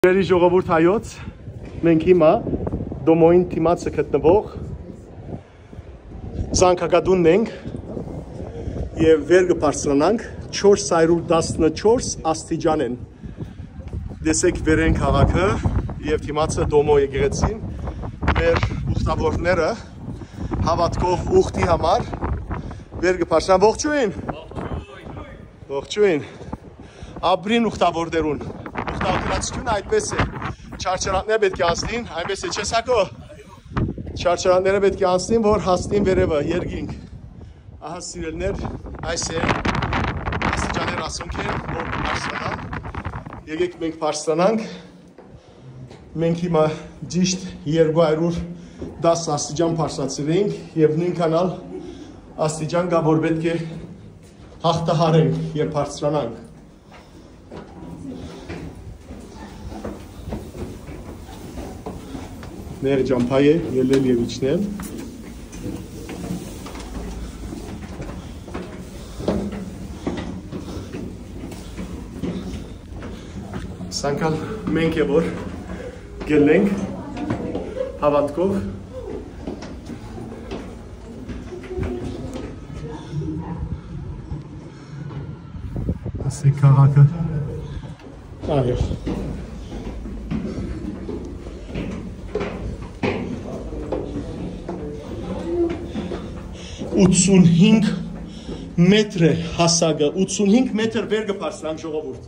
Ջերի ժողովուրդ հայոց, մենք հիմա Դոմոյին թիմացը գտնվող զանգակատունն ենք և վեր կբարձրանանք 414 աստիճան են։ Դեսեք վեր են քաղաքը և թիմացը Դոմո եկեղեցին մեր ուխտավորները հավատքով ուխտի համար վեր կբարձրան։ Ողջույն։ Ողջույն։ Ապրին ուխտավորներուն։ Ուխտավորությունը այդպես է, չարչարանները պետք է անցնին, այնպես է չես հակո, չարչարանները պետք է անցնին, որ հասնին վերևը, երկինք, ահա սիրելներ, այս է, աստիճաներ ասոնք են, որ պարստրանան, եկեք մենք պարստրանանք, մենք հիմա ճիշտ 210 աստիճան պարստացել ենք և նույնքանալ աստիճան կա, որ պետք է հաղթահարենք և պարստրանանք։ Ներ ջամփայ է ելել և իջնել։ Սանկալ մենք է որ գելենք հավատքով ասեք քաղաքը այո 85 մետր է հասագը, 85 մետր վեր կբարձրանք ժողովուրդ։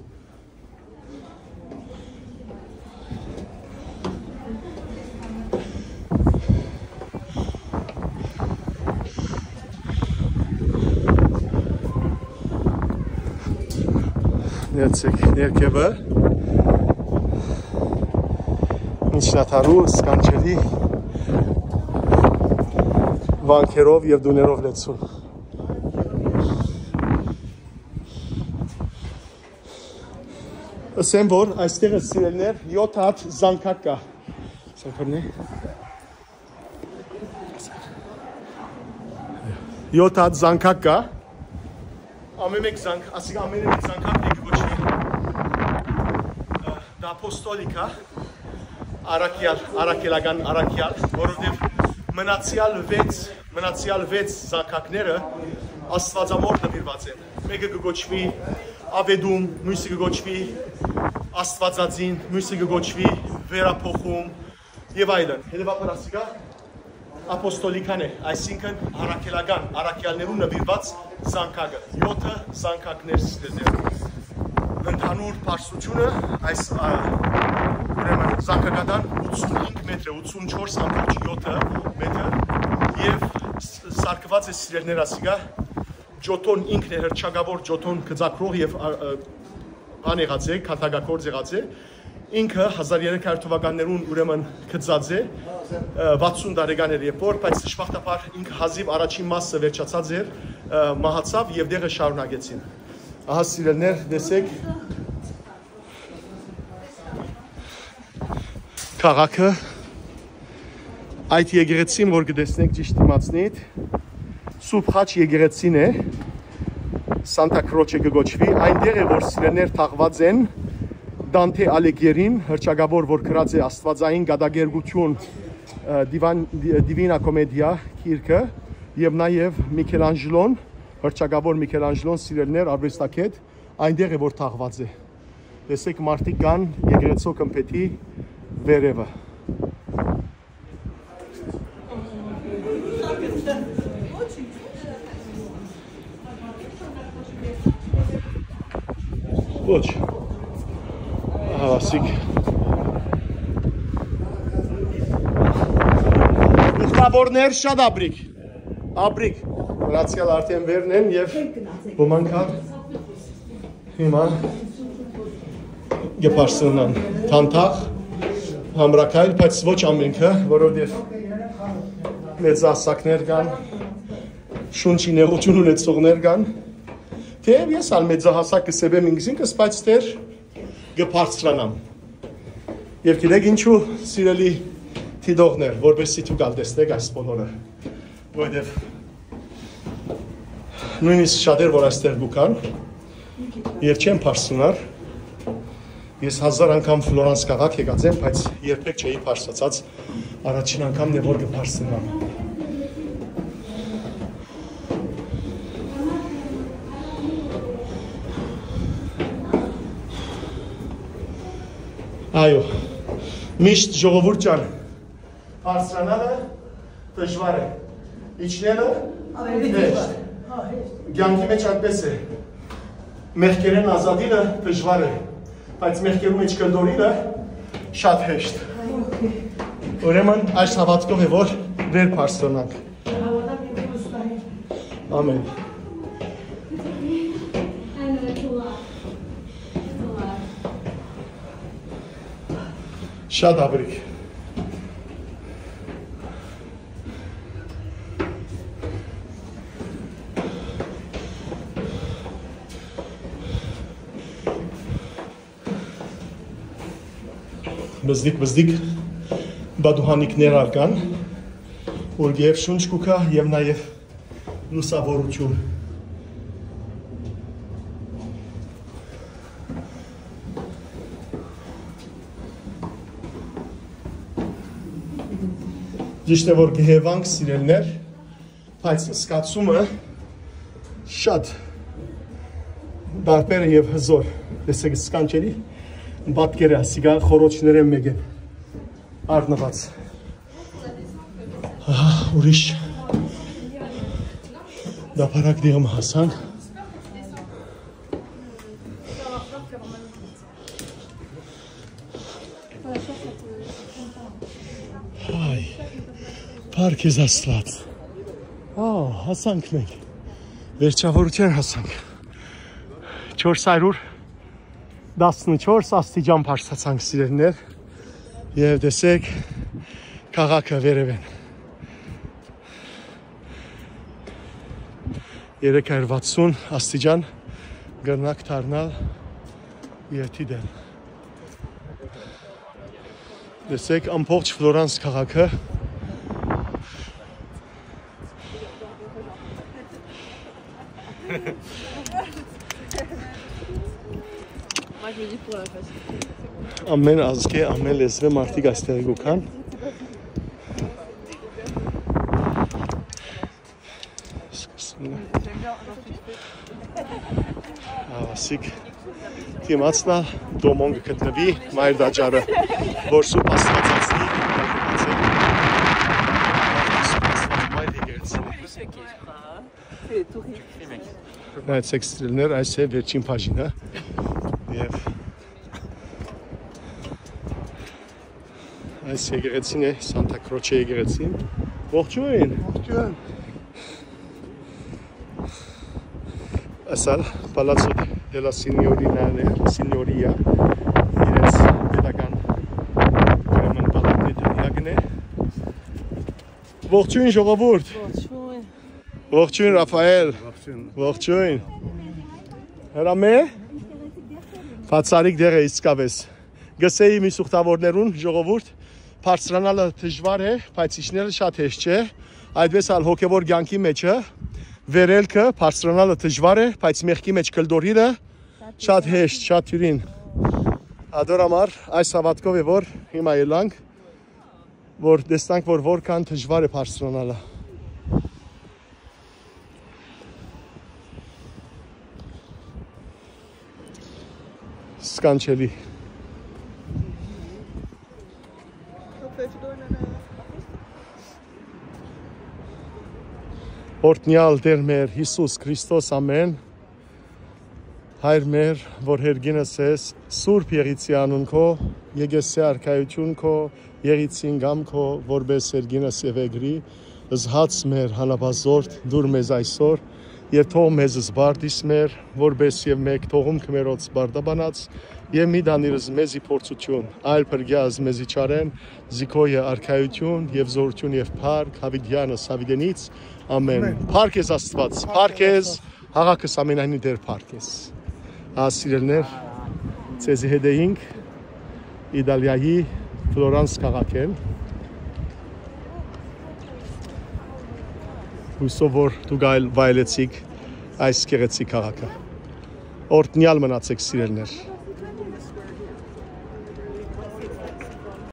Ներցեք ներքևը, միջնաթարու սկանչելի վանքերով և դուներով լեցուն։ Ասեմ, որ այստեղը սիրելներ 7 հատ զանգակ կա։ Սանկարն է։ 7 հատ զանգակ կա։ Ամեն մեկ զանգակն է կոչվի։ Դա ապոստոլիկա, առաքելական առաքյալ, որովհետև մնացյալ 6 զանգակները աստվածամոր նվիրված են։ Մեկը կգոչվի ավեդում, մյուսը կգոչվի աստվածածին, մյուսը կգոչվի վերափոխում և այլն։ Հետևաբար ասիկա ապոստոլիկան է, այսինքն առաքելական առաքյալներու նվիրված զանգակը։ 7 զանգակներ ստեզեր։ Ընդհանուր պարսությունը այս զանգակատան 85 մետր է, 84.7 մետր և սարկված է սիրելներ ասիկա ջոթոն ինքն է հրճագավոր ջոթոն կծակրող և բան եղած է, քանդակագործ եղած է, ինքը 1300 թվականներուն ուրեմն կծած է, 60 տարեկան էր երբ որ, բայց դժբախտաբար ինքը հազիվ առաջին մասը վերջացած էր, մահացավ և դեղը շարունակեցին։ Ահա սիրելներ, տեսեք քաղաքը այդ եկեղեցին, որ կտեսնեք ճիշտ իմացնիդ, Սուրբ Խաչ եկեղեցին է, Սանտա Քրոչը կգոչվի, այնտեղ է, որ սիրելներ թաղված են Դանթե Ալիգիերին, հռչակավոր, որ գրած է աստվածային գադագերգություն Դիվինա Կոմեդիա գիրքը և նաև Միքելանջելոն, հռչակավոր Միքելանջելոն սիրելներ արվեստագետ, այնտեղ է, որ թաղված է։ Տեսեք մարդիկ կան եկեղեցու կմփեթի վերևը։ Ոչ, ասիկ ուխտավորներ շատ ապրիկ, մնացյալ արդեն վերն են և ոմանքալ հիմա գեպարսնան թանթաղ, համրակայլ, բայց ոչ ամենքը, որովհետև մեծ ասակներ կան, շունչի նեղություն ունեցողներ կան, թեև ես ալ մեծահասակ կսեբեմ ինքզինքս, բայց դեր գպարցրանամ։ Եվ գիտեք ինչու սիրելի թիդողներ, որպեսզի դուք ալ տեսնեք այս բոլորը, որովհետև նույնիսկ շատեր, որ այստեղ գուքան, և չեն պարսունար, Ես 1000 անգամ Ֆլորանս քաղաք եկած եմ, բայց երբեք չէի փարսացած, առաջին անգամն է որ կփարսնամ։ Այո, միշտ ժողովուրդ ջան, փարսանալը դժվար է, իջնելը հեշտ, կյանքի մեջ այդպես է, մեղքերեն ազատելը դժվար է, բայց մեղքերու մեջ կլդորելը շատ հեշտ։ Ուրեմն այս հավատքով է որ վեր փարսանանք։ Ամեն։ Շատ աբրիկ։ Բզդիկ բադուհանիկներ արկան, որ և շունչ կուկա և նաև լուսավորություն։ Ճիշտ է որ գհևանք սիրելներ, բայց սկացումը շատ բարբեր է և հզոր, դեսեք սկանչելի, բատկերը ասիգա խորոչներ եմ մեգեն, արնված, ուրիշ, դապարակ դիղմ հասանք, Պարկ ես աստված, հասանք մենք, վերջավորության հասանք, 414 աստիճան պարսացանք սիրելներ և դեսեք քաղաքը վերև են, 360 աստիճան գրնակ թարնալ երթի դել, դեսեք ամբողջ Ֆլորանս քաղաքը ամեն ազգ է, ամեն լեզվե մարդիկ այստեղ գուքան ավասիկ թիմացնա դոմոնգը կտնվի մայր դաջարը որ սուպ աստվածացնի նայեցեք ստրելներ, այս է վերջին պաժինը և այս եկեղեցին է, Սանտա Քրոչե եկեղեցին, ողջույն, ասալ Պալացո դելա Սինյորիան է, Սինյորիա, իրենց պետական ուրեմն պալատի տեղյակն է, ողջույն ժողովուրդ, ողջույն Ռաֆայել, ողջույն, հրամե, Ֆացարիկ դեղ է իսկավես, գսեի մի սուխտավորներուն ժողովուրդ, պարսրանալը դժվար է, բայց իջնելը շատ հեշտ չէ, այդպես ալ հոգևոր կյանքի մեջը վերելքը պարսրանալը դժվար է, բայց մեղքի մեջ կլդորելը շատ հեշտ, շատ թյուրին։ Ադորամար այս հավատքով է որ հիմա ելանք, որ տեսնանք որ որքան դժվար է պարսրանալը։ Սկանչելի։ Օրտնյալ Տեր մեր Հիսուս Քրիստոս ամեն, Հայր մեր, որ հերգինս ես, Սուրբ եղիցի անուն քո, եկեսի արքայություն քո, եղիցին գամ քո, որպես հերգինս եւ էգրի, զհաց մեր հանապազորդ, դուր մեզ այսօր, եւ թող մեզ զբարդիս մեր, որպես եւ մեկ թողում քմերոց բարդաբանած, եւ մի դանիրս մեզի փորձություն, այլ փրկյազ մեզի չարեն, զիքոյը արքայություն եւ զորություն եւ փառք Հավիդյանս Հավիդենից, ամեն։ Փառք ես Աստված, փառք ես, հաղաքս ամենայնի դեր փառք ես։ Ասիրելներ, ցեզի հետեինք Իտալիայի Ֆլորանս քաղաքեն։ Հույսով որ դուք վայելեցիք այս գեղեցիկ քաղաքը։ Օրտնյալ մնացեք սիրելներ։